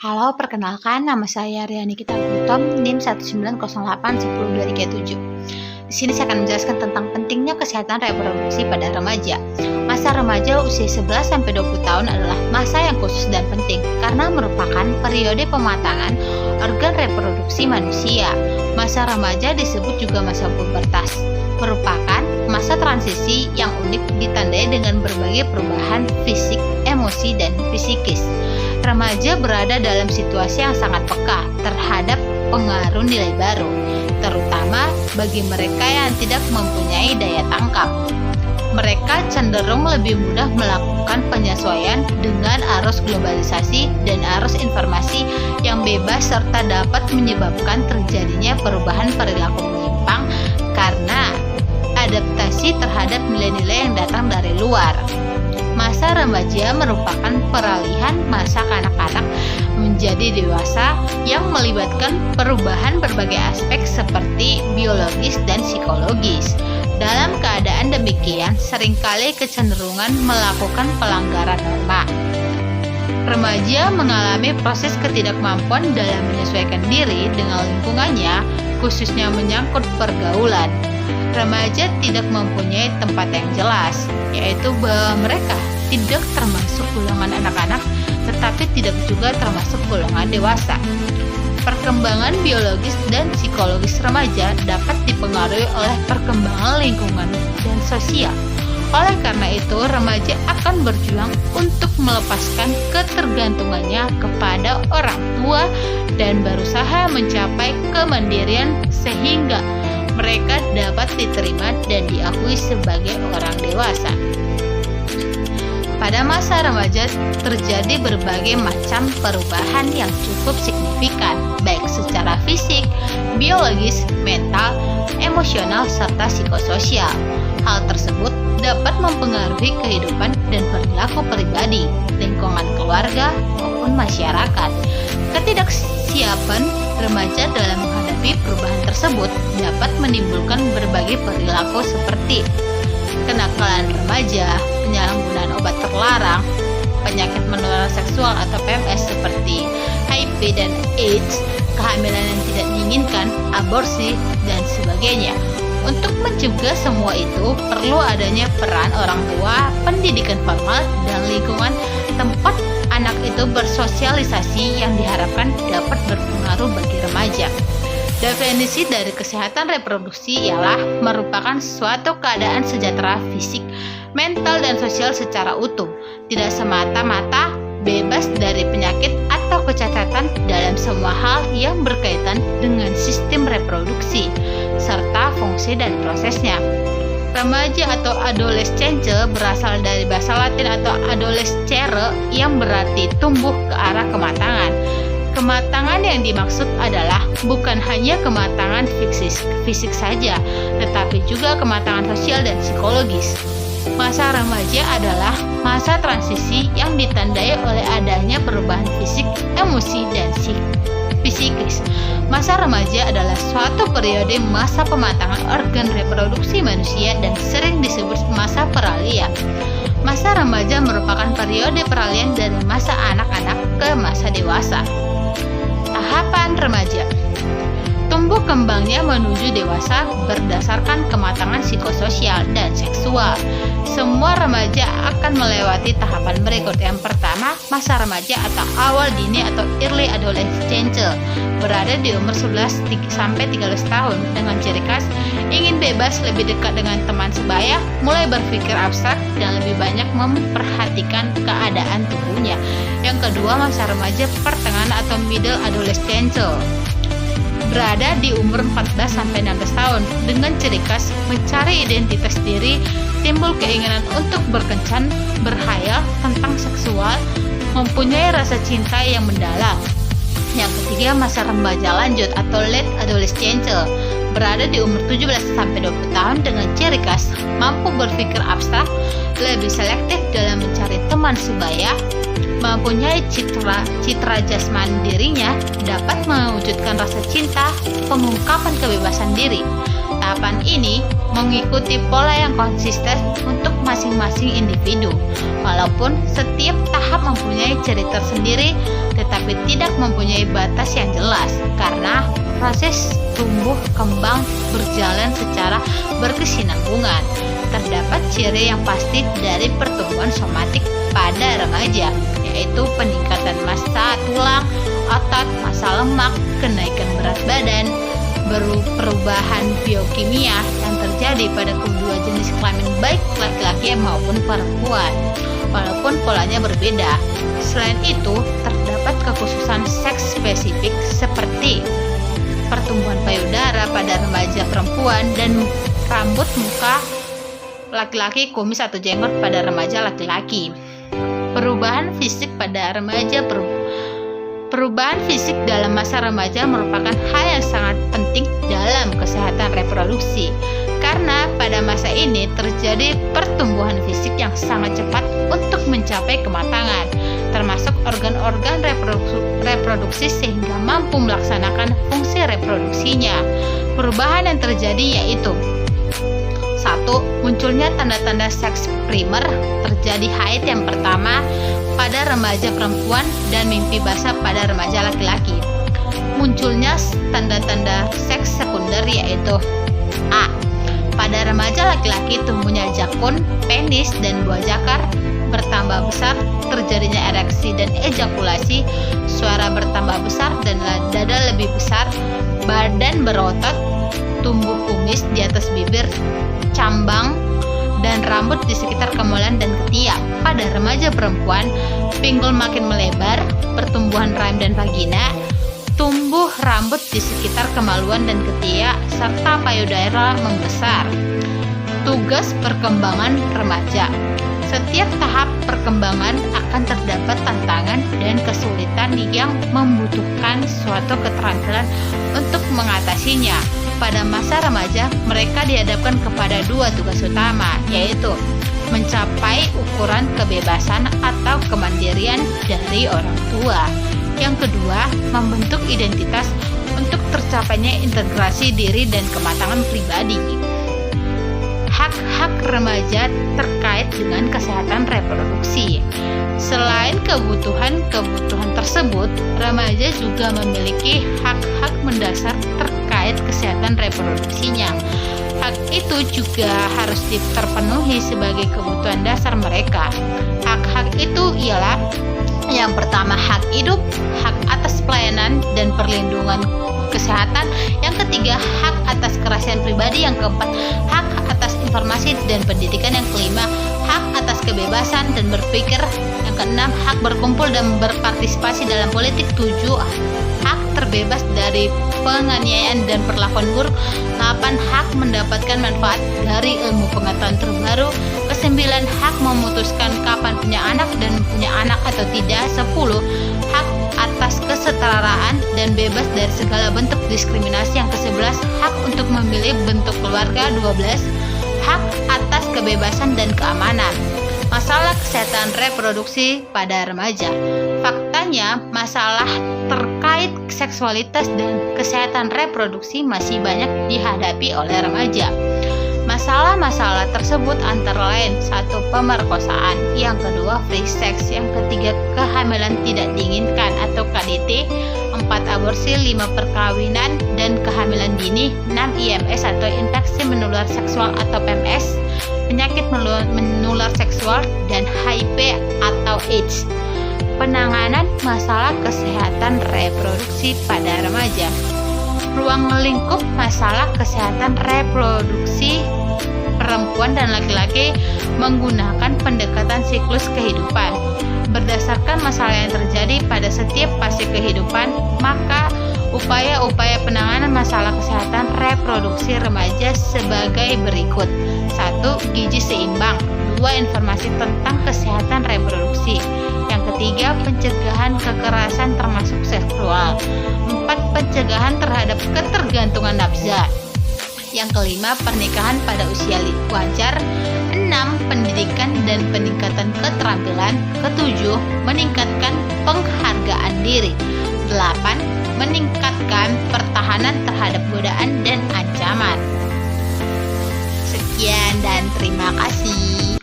Halo, perkenalkan nama saya Riani Kita Gautom, NIM 190810237. Di sini saya akan menjelaskan tentang pentingnya kesehatan reproduksi pada remaja. Masa remaja usia 11-20 tahun adalah masa yang khusus dan penting karena merupakan periode pematangan organ reproduksi manusia. Masa remaja disebut juga masa pubertas, merupakan masa transisi yang unik ditandai dengan berbagai perubahan fisik, emosi, dan psikis. Remaja berada dalam situasi yang sangat peka terhadap pengaruh nilai baru, terutama bagi mereka yang tidak mempunyai daya tangkap. Mereka cenderung lebih mudah melakukan penyesuaian dengan arus globalisasi dan arus informasi yang bebas serta dapat menyebabkan terjadinya perubahan perilaku menyimpang karena adaptasi terhadap nilai-nilai yang datang dari luar. Masa remaja merupakan peralihan masa kanak-kanak menjadi dewasa yang melibatkan perubahan berbagai aspek seperti biologis dan psikologis. Dalam keadaan demikian, seringkali kecenderungan melakukan pelanggaran norma. Remaja mengalami proses ketidakmampuan dalam menyesuaikan diri dengan lingkungannya, khususnya menyangkut pergaulan. Remaja tidak mempunyai tempat yang jelas, yaitu bahwa mereka tidak termasuk golongan anak-anak, tetapi tidak juga termasuk golongan dewasa. Perkembangan biologis dan psikologis remaja dapat dipengaruhi oleh perkembangan lingkungan dan sosial. Oleh karena itu, remaja akan berjuang untuk melepaskan ketergantungannya kepada orang tua dan berusaha mencapai kemandirian sehingga mereka dapat diterima dan diakui sebagai orang dewasa. Pada masa remaja terjadi berbagai macam perubahan yang cukup signifikan, baik secara fisik, biologis, mental, emosional, serta psikososial. Hal tersebut dapat mempengaruhi kehidupan dan perilaku pribadi, lingkungan keluarga, maupun masyarakat. Ketidaksiapan remaja dalam menghadapi perubahan tersebut dapat menimbulkan berbagai perilaku seperti kenakalan remaja, penyalahgunaan obat terlarang, penyakit menular seksual atau PMS seperti HIV dan AIDS, kehamilan yang tidak diinginkan, aborsi, dan sebagainya. Untuk mencegah semua itu, perlu adanya peran orang tua, pendidikan formal, dan lingkungan tempat anak itu bersosialisasi yang diharapkan dapat berpengaruh bagi remaja. Definisi dari kesehatan reproduksi ialah merupakan suatu keadaan sejahtera fisik, mental, dan sosial secara utuh, tidak semata-mata bebas dari penyakit atau kecacatan dalam semua hal yang berkaitan dengan sistem reproduksi, serta fungsi dan prosesnya. Remaja atau adolescence berasal dari bahasa Latin atau adolescere yang berarti tumbuh ke arah kematangan. Kematangan yang dimaksud adalah bukan hanya kematangan fisik saja, tetapi juga kematangan sosial dan psikologis. Masa remaja adalah masa transisi yang ditandai oleh adanya perubahan fisik, emosi, dan psikis. Masa remaja adalah suatu periode masa pematangan organ reproduksi manusia dan sering disebut masa peralihan. Masa remaja merupakan periode peralihan dari masa anak-anak ke masa dewasa. Tahapan remaja. Tumbuh kembangnya menuju dewasa berdasarkan kematangan psikososial dan seksual. Semua remaja akan melewati tahapan berikut. Yang pertama, masa remaja atau awal dini atau early adolescence, berada di umur 11-13 tahun dengan ciri khas ingin bebas, lebih dekat dengan teman sebaya, mulai berpikir abstrak, dan lebih banyak memperhatikan keadaan tubuhnya. Yang kedua, masa remaja pertengahan atau middle adolescence, berada di umur 14-16 tahun dengan ciri khas mencari identitas diri, timbul keinginan untuk berkencan, berhayal tentang seksual, mempunyai rasa cinta yang mendalam. Yang ketiga, masa remaja lanjut atau late adolescence, berada di umur 17-20 tahun dengan ciri khas mampu berpikir abstrak, lebih selektif dalam mencari teman sebaya, mempunyai citra jasmani dirinya, dapat mewujudkan rasa cinta, pengungkapan kebebasan diri. tahapan ini mengikuti pola yang konsisten untuk masing-masing individu. Walaupun setiap tahap mempunyai cerita sendiri, tetapi tidak mempunyai batas yang jelas karena proses tumbuh kembang berjalan secara berkesinambungan. Terdapat ciri yang pasti dari pertumbuhan somatik pada remaja, yaitu peningkatan massa tulang, otot, massa lemak, kenaikan berat badan, perubahan biokimia yang terjadi pada kedua jenis kelamin baik laki-laki maupun perempuan, walaupun polanya berbeda. Selain itu, terdapat kekhususan seks spesifik seperti pertumbuhan payudara pada remaja perempuan dan rambut muka laki-laki, kumis atau jenggot pada remaja laki-laki. Perubahan fisik pada remaja Perubahan fisik dalam masa remaja merupakan hal yang sangat penting dalam kesehatan reproduksi karena pada masa ini terjadi pertumbuhan fisik yang sangat cepat untuk mencapai kematangan, termasuk organ-organ reproduksi sehingga mampu melaksanakan fungsi reproduksinya. Perubahan yang terjadi yaitu 1. Munculnya tanda-tanda seks primer, terjadi haid yang pertama pada remaja perempuan dan mimpi basah pada remaja laki-laki. Munculnya tanda-tanda seks sekunder yaitu A. Pada remaja laki-laki tumbuhnya jakun, penis, dan buah jakar bertambah besar, terjadinya ereksi dan ejakulasi, suara bertambah besar dan dada lebih besar, badan berotot, tumbuh kumis di atas bibir, cambang, dan rambut di sekitar kemulan dan ketiak. Pada remaja perempuan, pinggul makin melebar, pertumbuhan rahim dan vagina, tumbuh rambut di sekitar kemaluan dan ketiak, serta payudara membesar. Tugas perkembangan remaja. Setiap tahap perkembangan akan terdapat tantangan dan kesulitan yang membutuhkan suatu keterampilan untuk mengatasinya. Pada masa remaja, mereka dihadapkan kepada dua tugas utama, yaitu mencapai ukuran kebebasan atau kemandirian dari orang tua. Yang kedua, membentuk identitas untuk tercapainya integrasi diri dan kematangan pribadi. Hak-hak remaja terkait dengan kesehatan reproduksi. Selain kebutuhan tersebut, remaja juga memiliki hak-hak mendasar terkait kesehatan reproduksinya. Hak itu juga harus terpenuhi sebagai kebutuhan dasar mereka. Hak-hak itu ialah yang pertama, hak hidup, hak atas pelayanan dan perlindungan kesehatan. Yang ketiga, hak atas kerahasiaan pribadi. Yang keempat, hak atas informasi dan pendidikan. Yang kelima, hak atas kebebasan dan berpikir. Yang keenam, hak berkumpul dan berpartisipasi dalam politik. 7. Hak terbebas dari penganiayaan dan perlakuan buruk. 8. Hak mendapatkan manfaat dari ilmu pengetahuan terbaru. 9. Hak memutuskan kapan punya anak dan punya anak atau tidak. 10. Hak atas kesetaraan dan bebas dari segala bentuk diskriminasi. Yang ke-11, hak untuk memilih bentuk keluarga. 12. Hak atas kebebasan dan keamanan. Masalah kesehatan reproduksi pada remaja. Faktanya, masalah terkait seksualitas dan kesehatan reproduksi masih banyak dihadapi oleh remaja. Masalah-masalah tersebut antara lain 1. Pemerkosaan, yang kedua free sex, yang ketiga kehamilan tidak diinginkan atau KDT, 4. Aborsi, 5. Perkawinan dan kehamilan dini, 6. IMS atau infeksi menular seksual atau PMS, penyakit menular seksual, dan HIV atau AIDS. Penanganan masalah kesehatan reproduksi pada remaja. Ruang lingkup masalah kesehatan reproduksi perempuan dan laki-laki menggunakan pendekatan siklus kehidupan. Berdasarkan masalah yang terjadi pada setiap fase kehidupan, maka upaya-upaya penanganan masalah kesehatan reproduksi remaja sebagai berikut. 1. Gizi seimbang. 2. Informasi tentang kesehatan reproduksi. Yang ketiga, pencegahan kekerasan termasuk seksual. 4. Pencegahan terhadap ketergantungan nafsa. Yang kelima, pernikahan pada usia wajar. 6. Pendidikan dan peningkatan keterampilan. Ketujuh, meningkatkan penghargaan diri. 8. Meningkatkan pertahanan terhadap godaan dan ancaman. Sekian dan terima kasih.